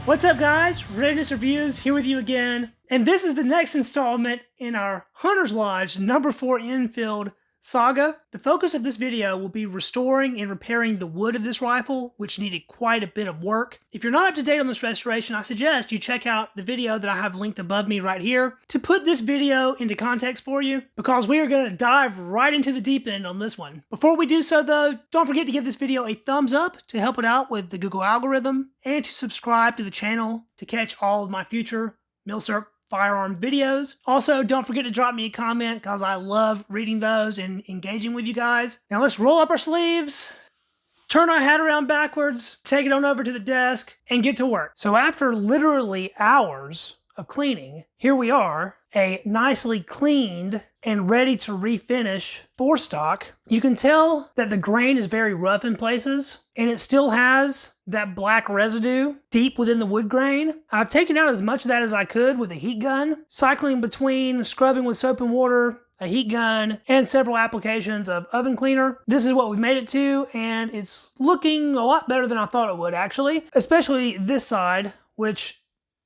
What's up, guys? Readiness Reviews here with you again, and this is the next installment in our Hunter's Lodge No.4 Enfield saga. The focus of this video will be restoring and repairing the wood of this rifle, which needed quite a bit of work. If you're not up to date on this restoration, I suggest you check out the video that I have linked above me right here to put this video into context for you, because we are going to dive right into the deep end on this one. Before we do so though, don't forget to give this video a thumbs up to help it out with the Google algorithm, and to subscribe to the channel to catch all of my future Milsurp firearm videos. Also, don't forget to drop me a comment, because I love reading those and engaging with you guys. Now let's roll up our sleeves, turn our hat around backwards, take it on over to the desk, and get to work. So after literally hours of cleaning, here we are, a nicely cleaned and ready to refinish 4-stock. You can tell that the grain is very rough in places, and it still has that black residue deep within the wood grain. I've taken out as much of that as I could with a heat gun, cycling between scrubbing with soap and water, a heat gun, and several applications of oven cleaner. This is what we've made it to, and it's looking a lot better than I thought it would, actually. Especially this side, which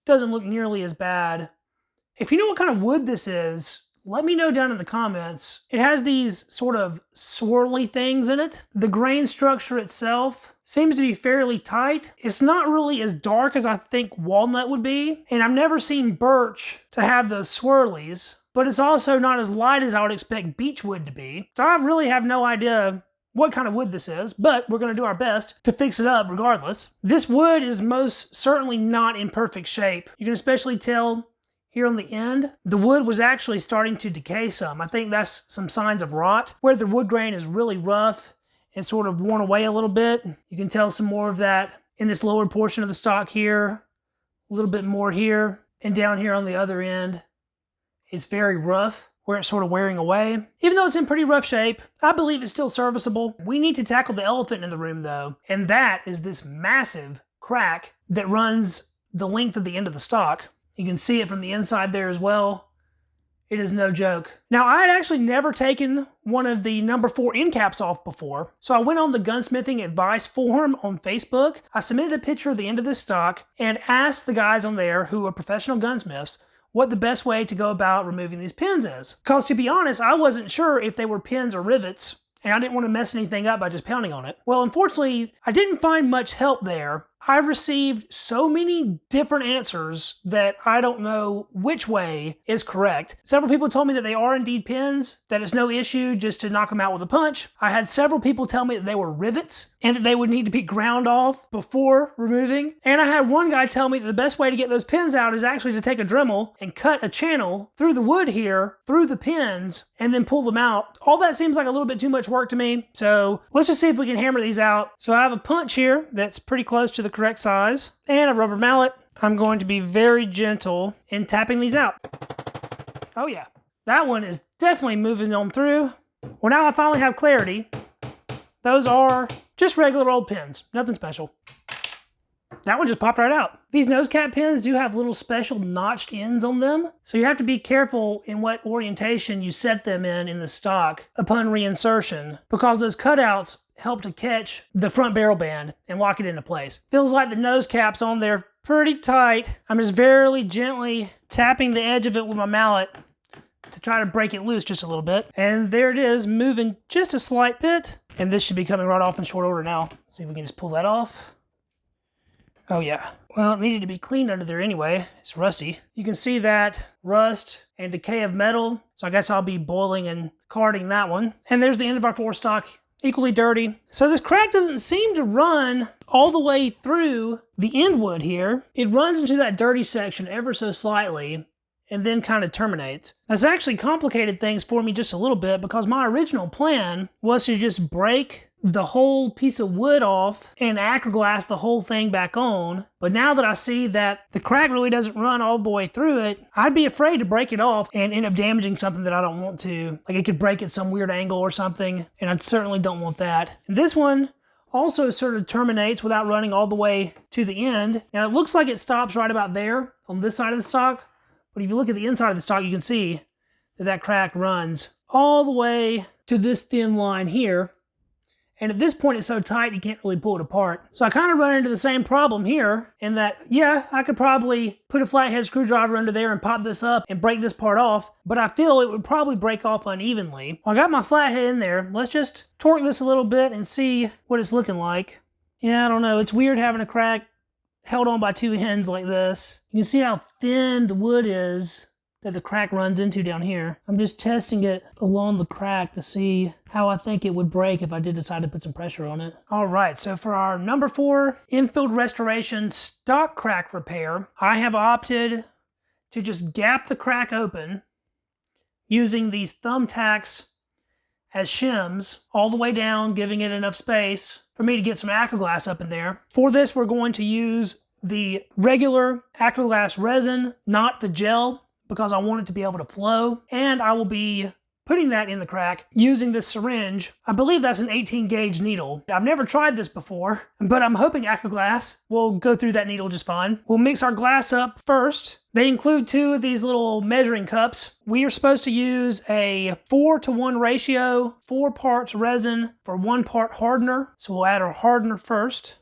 doesn't look nearly as bad. If you know what kind of wood this is, let me know down in the comments. It has these sort of swirly things in it. The grain structure itself seems to be fairly tight. It's not really as dark as I think walnut would be, and I've never seen birch to have those swirlies, but it's also not as light as I would expect beech wood to be. So I really have no idea what kind of wood this is, but we're going to do our best to fix it up regardless. This wood is most certainly not in perfect shape. You can especially tell here on the end, the wood was actually starting to decay some. I think that's some signs of rot. Where the wood grain is really rough and sort of worn away a little bit, you can tell some more of that in this lower portion of the stock here, a little bit more here, and down here on the other end. It's very rough, where it's sort of wearing away. Even though it's in pretty rough shape, I believe it's still serviceable. We need to tackle the elephant in the room though, and that is this massive crack that runs the length of the end of the stock. You can see it from the inside there as well. It is no joke. Now, I had actually never taken one of the No.4 end caps off before, so I went on the gunsmithing advice forum on Facebook. I submitted a picture of the end of this stock and asked the guys on there, who are professional gunsmiths, what the best way to go about removing these pins is. Because to be honest, I wasn't sure if they were pins or rivets, and I didn't want to mess anything up by just pounding on it. Well, unfortunately, I didn't find much help there. I received so many different answers that I don't know which way is correct. Several people told me that they are indeed pins, that it's no issue just to knock them out with a punch. I had several people tell me that they were rivets and that they would need to be ground off before removing. And I had one guy tell me that the best way to get those pins out is actually to take a Dremel and cut a channel through the wood here, through the pins, and then pull them out. All that seems like a little bit too much work to me, so let's just see if we can hammer these out. So I have a punch here that's pretty close to the correct size, and a rubber mallet. I'm going to be very gentle in tapping these out. Oh yeah, that one is definitely moving on through. Well, now I finally have clarity. Those are just regular old pins, nothing special. That one just popped right out. These nose cap pins do have little special notched ends on them, so you have to be careful in what orientation you set them in the stock upon reinsertion, because those cutouts help to catch the front barrel band and lock it into place. Feels like the nose cap's on there pretty tight. I'm just very gently tapping the edge of it with my mallet to try to break it loose just a little bit. And there it is, moving just a slight bit. And this should be coming right off in short order now. Let's see if we can just pull that off. Oh yeah. Well, it needed to be cleaned under there anyway. It's rusty. You can see that rust and decay of metal. So I guess I'll be boiling and carding that one. And there's the end of our 4-stock. Equally dirty. So this crack doesn't seem to run all the way through the end wood here. It runs into that dirty section ever so slightly and then kind of terminates. That's actually complicated things for me just a little bit, because my original plan was to just break the whole piece of wood off and Acraglas the whole thing back on. But now that I see that the crack really doesn't run all the way through it, I'd be afraid to break it off and end up damaging something that I don't want to. Like it could break at some weird angle or something, and I certainly don't want that. And this one also sort of terminates without running all the way to the end. Now it looks like it stops right about there on this side of the stock, but if you look at the inside of the stock, you can see that that crack runs all the way to this thin line here. And at this point, it's so tight, you can't really pull it apart. So I kind of run into the same problem here in that, yeah, I could probably put a flathead screwdriver under there and pop this up and break this part off, but I feel it would probably break off unevenly. Well, I got my flathead in there. Let's just torque this a little bit and see what it's looking like. Yeah, I don't know. It's weird having a crack held on by two ends like this. You can see how thin the wood is that the crack runs into down here. I'm just testing it along the crack to see how I think it would break if I did decide to put some pressure on it. All right, so for our number 4 Enfield restoration stock crack repair, I have opted to just gap the crack open using these thumbtacks as shims all the way down, giving it enough space for me to get some Acraglas up in there. For this, we're going to use the regular Acraglas resin, not the gel, because I want it to be able to flow. And I will be putting that in the crack using this syringe. I believe that's an 18 gauge needle. I've never tried this before, but I'm hoping Acraglas will go through that needle just fine. We'll mix our glass up first. They include 2 of these little measuring cups. We are supposed to use a 4:1 ratio, 4 parts resin for 1 part hardener. So we'll add our hardener first.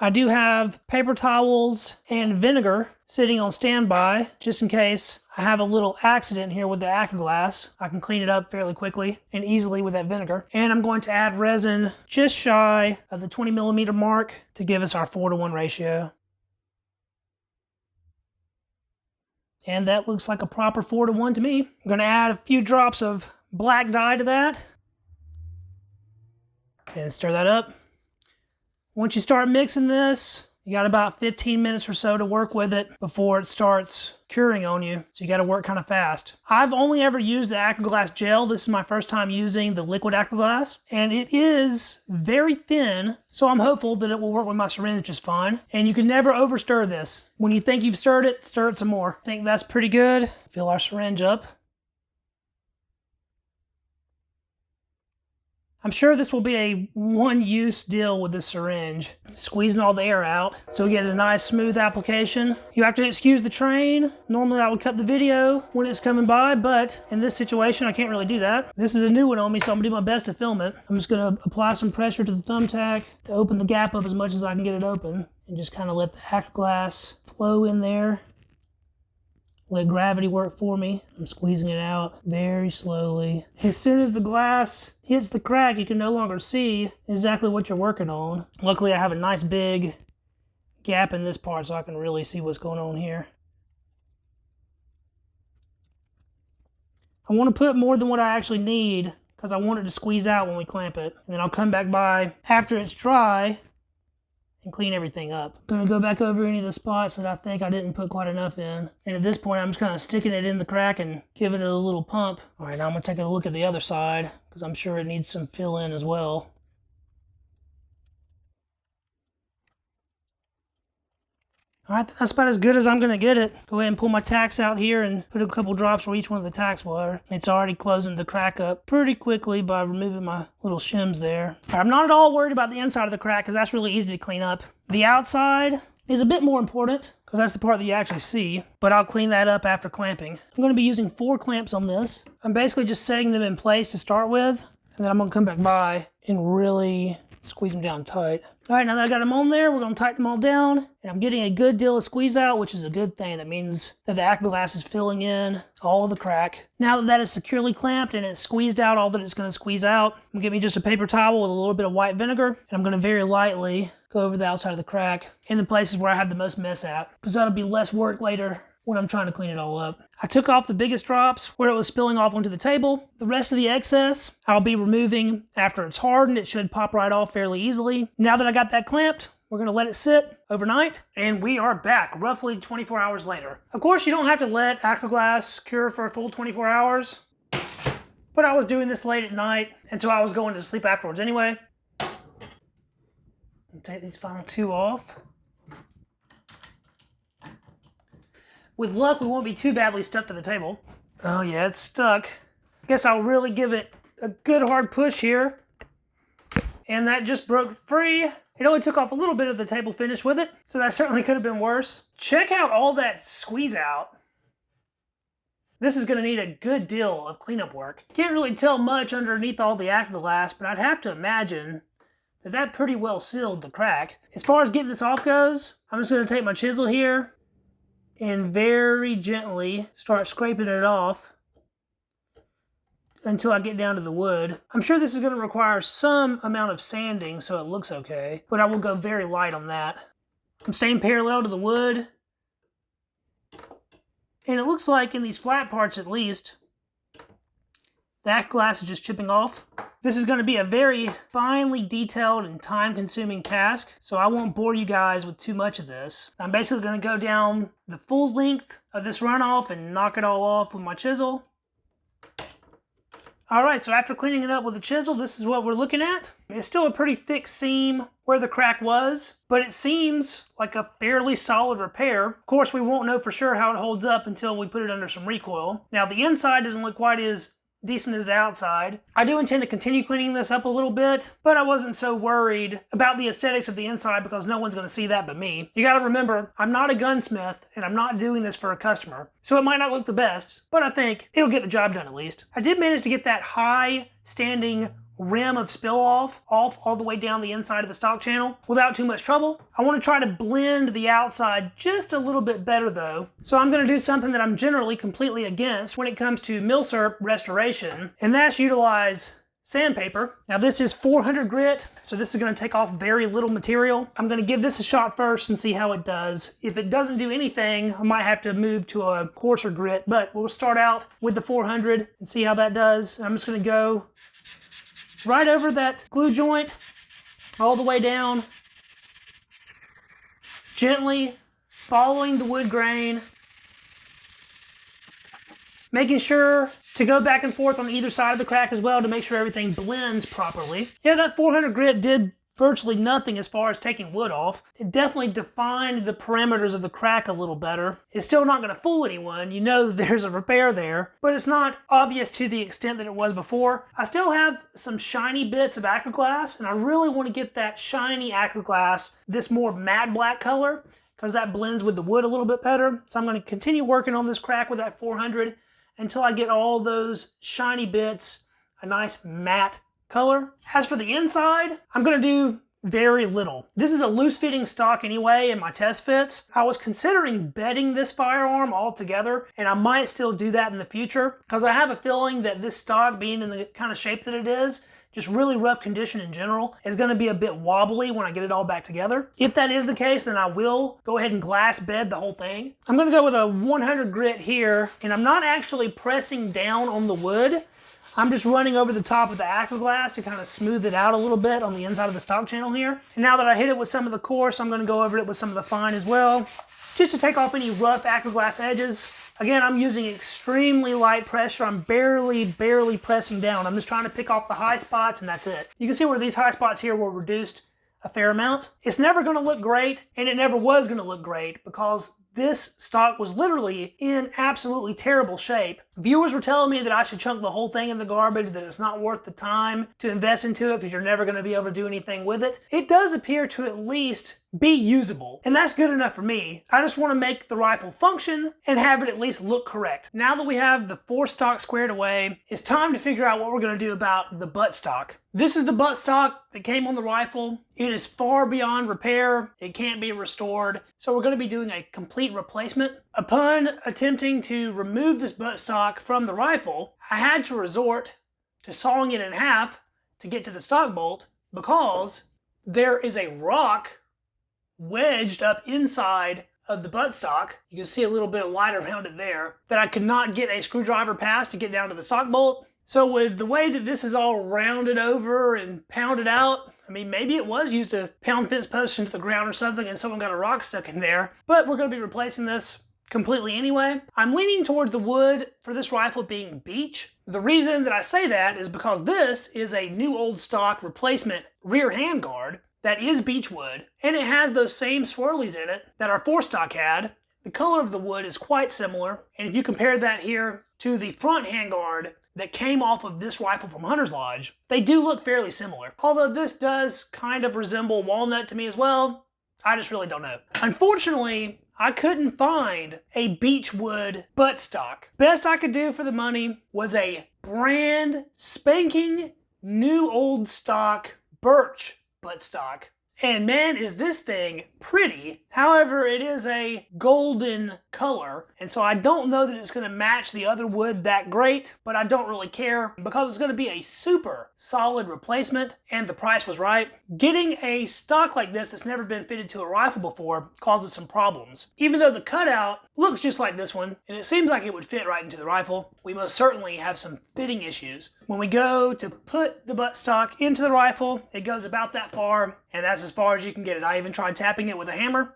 I do have paper towels and vinegar sitting on standby, just in case I have a little accident here with the Acraglas. I can clean it up fairly quickly and easily with that vinegar. And I'm going to add resin just shy of the 20 millimeter mark to give us our 4:1 ratio. And that looks like a proper 4:1 to me. I'm going to add a few drops of black dye to that. And stir that up. Once you start mixing this, you got about 15 minutes or so to work with it before it starts curing on you. So you got to work kind of fast. I've only ever used the Acraglas gel. This is my first time using the liquid Acraglas. And it is very thin, so I'm hopeful that it will work with my syringe just fine. And you can never over stir this. When you think you've stir it some more. I think that's pretty good. Fill our syringe up. I'm sure this will be a one-use deal with this syringe. Squeezing all the air out so we get a nice smooth application. You have to excuse the train. Normally I would cut the video when it's coming by, but in this situation I can't really do that. This is a new one on me, so I'm gonna do my best to film it. I'm just gonna apply some pressure to the thumbtack to open the gap up as much as I can get it open and just kind of let the Acraglas flow in there. Let gravity work for me. I'm squeezing it out very slowly. As soon as the glass hits the crack, you can no longer see exactly what you're working on. Luckily, I have a nice big gap in this part so I can really see what's going on here. I want to put more than what I actually need because I want it to squeeze out when we clamp it. And then I'll come back by after it's dry and clean everything up. I'm gonna go back over any of the spots that I think I didn't put quite enough in. And at this point, I'm just kind of sticking it in the crack and giving it a little pump. All right, now I'm gonna take a look at the other side because I'm sure it needs some fill in as well. All right, that's about as good as I'm gonna get it. Go ahead and pull my tacks out here and put a couple drops where each one of the tacks were. It's already closing the crack up pretty quickly by removing my little shims there. All right, I'm not at all worried about the inside of the crack because that's really easy to clean up. The outside is a bit more important because that's the part that you actually see, but I'll clean that up after clamping. I'm gonna be using 4 clamps on this. I'm basically just setting them in place to start with, and then I'm gonna come back by and really squeeze them down tight. All right, now that I got them on there, we're gonna tighten them all down, and I'm getting a good deal of squeeze out, which is a good thing. That means that the Acraglas is filling in all of the crack. Now that that is securely clamped and it's squeezed out all that it's gonna squeeze out, I'm gonna get me just a paper towel with a little bit of white vinegar, and I'm gonna very lightly go over the outside of the crack in the places where I have the most mess at, because that'll be less work later when I'm trying to clean it all up. I took off the biggest drops where it was spilling off onto the table. The rest of the excess I'll be removing after it's hardened. It should pop right off fairly easily. Now that I got that clamped, we're gonna let it sit overnight, and we are back roughly 24 hours later. Of course, you don't have to let Acraglas cure for a full 24 hours, but I was doing this late at night, and so I was going to sleep afterwards anyway. I'll take these final 2 off. With luck, we won't be too badly stuck to the table. Oh yeah, it's stuck. Guess I'll really give it a good hard push here. And that just broke free. It only took off a little bit of the table finish with it, so that certainly could have been worse. Check out all that squeeze out This is going to need a good deal of cleanup work. Can't really tell much underneath all the Acraglas, but I'd have to imagine that that pretty well sealed the crack. As far as getting this off goes, I'm just going to take my chisel here and very gently start scraping it off until I get down to the wood. I'm sure this is going to require some amount of sanding so it looks okay, but I will go very light on that. I'm staying parallel to the wood, and it looks like in these flat parts at least, the Acraglas is just chipping off. This is going to be a very finely detailed and time-consuming task, so I won't bore you guys with too much of this. I'm basically going to go down the full length of this runoff and knock it all off with my chisel. Alright, so after cleaning it up with a chisel, this is what we're looking at. It's still a pretty thick seam where the crack was, but it seems like a fairly solid repair. Of course, we won't know for sure how it holds up until we put it under some recoil. Now, the inside doesn't look quite as decent as the outside. I do intend to continue cleaning this up a little bit, but I wasn't so worried about the aesthetics of the inside because no one's going to see that but me. You got to remember, I'm not a gunsmith and I'm not doing this for a customer, so it might not look the best, but I think it'll get the job done at least. I did manage to get that high standing rim of spill off all the way down the inside of the stock channel without too much trouble. I want to try to blend the outside just a little bit better though. So I'm going to do something that I'm generally completely against when it comes to Milsurp restoration, and that's utilize sandpaper. Now this is 400 grit, so this is going to take off very little material. I'm going to give this a shot first and see how it does. If it doesn't do anything, I might have to move to a coarser grit, but we'll start out with the 400 and see how that does. I'm just going to go right over that glue joint, all the way down, gently following the wood grain, making sure to go back and forth on either side of the crack as well to make sure everything blends properly. Yeah, that 400 grit did virtually nothing as far as taking wood off. It definitely defined the perimeters of the crack a little better. It's still not going to fool anyone. You know that there's a repair there, but it's not obvious to the extent that it was before. I still have some shiny bits of Acraglas, and I really want to get that shiny Acraglas this more matte black color because that blends with the wood a little bit better. So I'm going to continue working on this crack with that 400 until I get all those shiny bits a nice matte color. As for the inside, I'm going to do very little. This is a loose fitting stock anyway in my test fits. I was considering bedding this firearm altogether, and I might still do that in the future because I have a feeling that this stock, being in the kind of shape that it is, just really rough condition in general, is going to be a bit wobbly when I get it all back together. If that is the case, then I will go ahead and glass bed the whole thing. I'm going to go with a 100 grit here, and I'm not actually pressing down on the wood. I'm just running over the top of the Acraglas to kind of smooth it out a little bit on the inside of the stock channel here. And now that I hit it with some of the coarse, I'm going to go over it with some of the fine as well, just to take off any rough Acraglas edges. Again, I'm using extremely light pressure. I'm barely pressing down. I'm just trying to pick off the high spots, and that's it. You can see where these high spots here were reduced a fair amount. It's never going to look great, and it never was going to look great because this stock was literally in absolutely terrible shape. Viewers were telling me that I should chunk the whole thing in the garbage, that it's not worth the time to invest into it because you're never going to be able to do anything with it. It does appear to at least be usable, and that's good enough for me. I just want to make the rifle function and have it at least look correct. Now that we have the forestock squared away, it's time to figure out what we're going to do about the buttstock. This is the buttstock that came on the rifle. It is far beyond repair. It can't be restored. So we're going to be doing a complete replacement. Upon attempting to remove this buttstock from the rifle, I had to resort to sawing it in half to get to the stock bolt because there is a rock wedged up inside of the buttstock. You can see a little bit of light around it there that I could not get a screwdriver past to get down to the stock bolt. So with the way that this is all rounded over and pounded out, I mean, maybe it was used to pound fence posts into the ground or something and someone got a rock stuck in there, but we're going to be replacing this completely anyway. I'm leaning towards the wood for this rifle being beech. The reason that I say that is because this is a new old stock replacement rear handguard that is beech wood, and it has those same swirlies in it that our forestock had. The color of the wood is quite similar, and if you compare that here to the front handguard that came off of this rifle from Hunter's Lodge, they do look fairly similar. Although this does kind of resemble walnut to me as well, I just really don't know. Unfortunately, I couldn't find a beechwood buttstock. Best I could do for the money was a brand spanking new old stock birch buttstock. And man, is this thing pretty. However, it is a golden color, and so I don't know that it's going to match the other wood that great, but I don't really care because it's going to be a super solid replacement, and the price was right. Getting a stock like this that's never been fitted to a rifle before causes some problems. Even though the cutout looks just like this one, and it seems like it would fit right into the rifle, we most certainly have some fitting issues. When we go to put the buttstock into the rifle, it goes about that far, and that's as far as you can get it. I even tried tapping it with a hammer.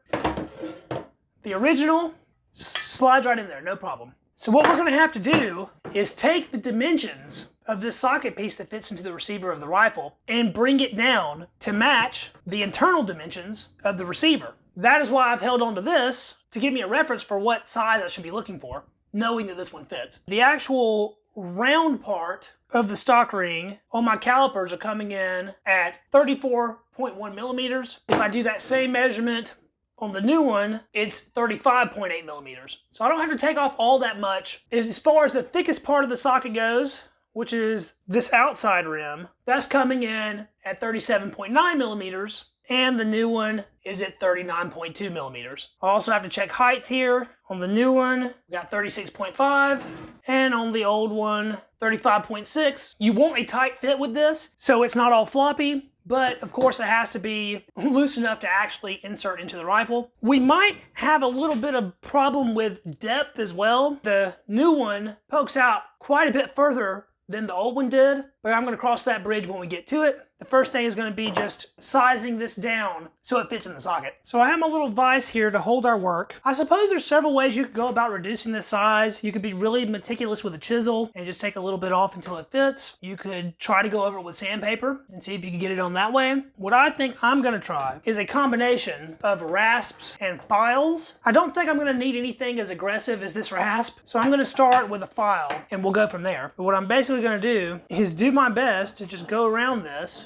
The original slides right in there, no problem. So what we're going to have to do is take the dimensions of this socket piece that fits into the receiver of the rifle and bring it down to match the internal dimensions of the receiver. That is why I've held on to this to give me a reference for what size I should be looking for, knowing that this one fits. The actual round part of the stock ring on my calipers are coming in at 34.1 millimeters. If I do that same measurement on the new one, it's 35.8 millimeters. So I don't have to take off all that much. As far as the thickest part of the socket goes, which is this outside rim, that's coming in at 37.9 millimeters. And the new one is at 39.2 millimeters. I also have to check height here. On the new one, we got 36.5, and on the old one, 35.6. You want a tight fit with this, so it's not all floppy, but of course it has to be loose enough to actually insert into the rifle. We might have a little bit of problem with depth as well. The new one pokes out quite a bit further than the old one did, but I'm going to cross that bridge when we get to it. The first thing is going to be just sizing this down so it fits in the socket. So I have my little vise here to hold our work. I suppose there's several ways you could go about reducing this size. You could be really meticulous with a chisel and just take a little bit off until it fits. You could try to go over it with sandpaper and see if you can get it on that way. What I think I'm going to try is a combination of rasps and files. I don't think I'm going to need anything as aggressive as this rasp, so I'm going to start with a file and we'll go from there. But what I'm basically going to do is do my best to just go around this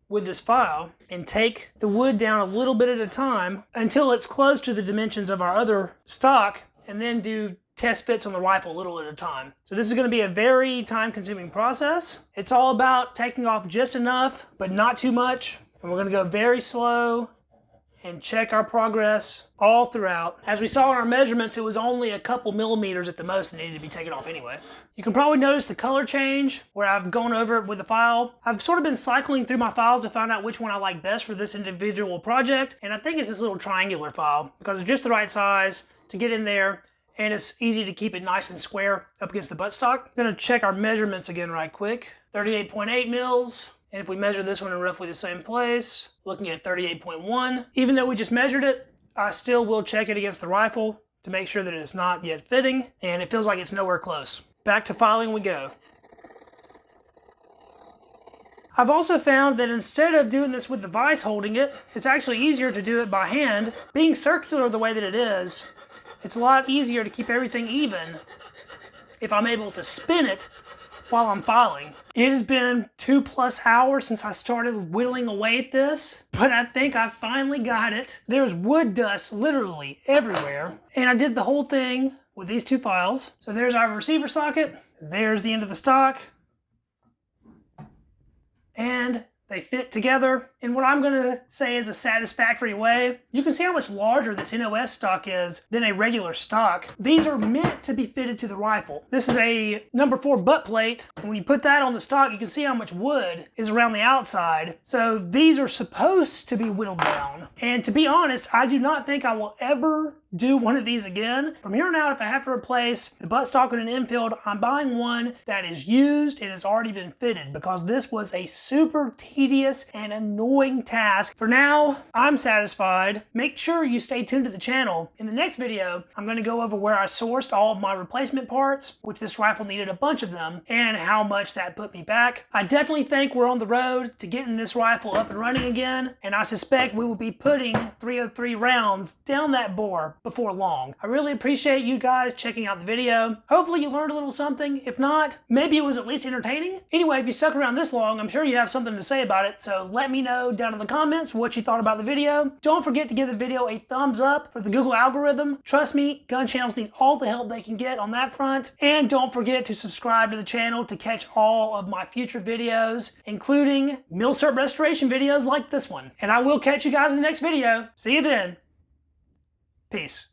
with this file and take the wood down a little bit at a time until it's close to the dimensions of our other stock, and then do test fits on the rifle a little at a time. So this is going to be a very time-consuming process. It's all about taking off just enough, but not too much. And we're going to go very slow and check our progress all throughout. As we saw in our measurements, it was only a couple millimeters at the most that needed to be taken off anyway. You can probably notice the color change where I've gone over it with the file. I've sort of been cycling through my files to find out which one I like best for this individual project, and I think it's this little triangular file because it's just the right size to get in there, and it's easy to keep it nice and square up against the buttstock. I'm gonna check our measurements again right quick. 38.8 mils. And if we measure this one in roughly the same place, looking at 38.1, even though we just measured it, I still will check it against the rifle to make sure that it's not yet fitting, and it feels like it's nowhere close. Back to filing we go. I've also found that instead of doing this with the vise holding it, it's actually easier to do it by hand. Being circular the way that it is, it's a lot easier to keep everything even if I'm able to spin it while I'm filing. It has been 2+ hours since I started whittling away at this, but I think I finally got it. There's wood dust literally everywhere, and I did the whole thing with these two files. So there's our receiver socket, there's the end of the stock, and they fit together in what I'm gonna say is a satisfactory way. You can see how much larger this NOS stock is than a regular stock. These are meant to be fitted to the rifle. This is a No. 4 butt plate, and when you put that on the stock, you can see how much wood is around the outside. So these are supposed to be whittled down. And to be honest, I do not think I will ever do one of these again. From here on out, if I have to replace the buttstock with an Enfield, I'm buying one that is used and has already been fitted, because this was a super tedious and annoying task. For now, I'm satisfied. Make sure you stay tuned to the channel. In the next video, I'm going to go over where I sourced all of my replacement parts, which this rifle needed a bunch of them, and how much that put me back. I definitely think we're on the road to getting this rifle up and running again, and I suspect we will be putting .303 rounds down that bore before long. I really appreciate you guys checking out the video. Hopefully you learned a little something. If not, maybe it was at least entertaining. Anyway, if you stuck around this long, I'm sure you have something to say about it, so let me know down in the comments what you thought about the video. Don't forget to give the video a thumbs up for the Google algorithm. Trust me, gun channels need all the help they can get on that front. And don't forget to subscribe to the channel to catch all of my future videos, including Milsurp restoration videos like this one. And I will catch you guys in the next video. See you then. Peace.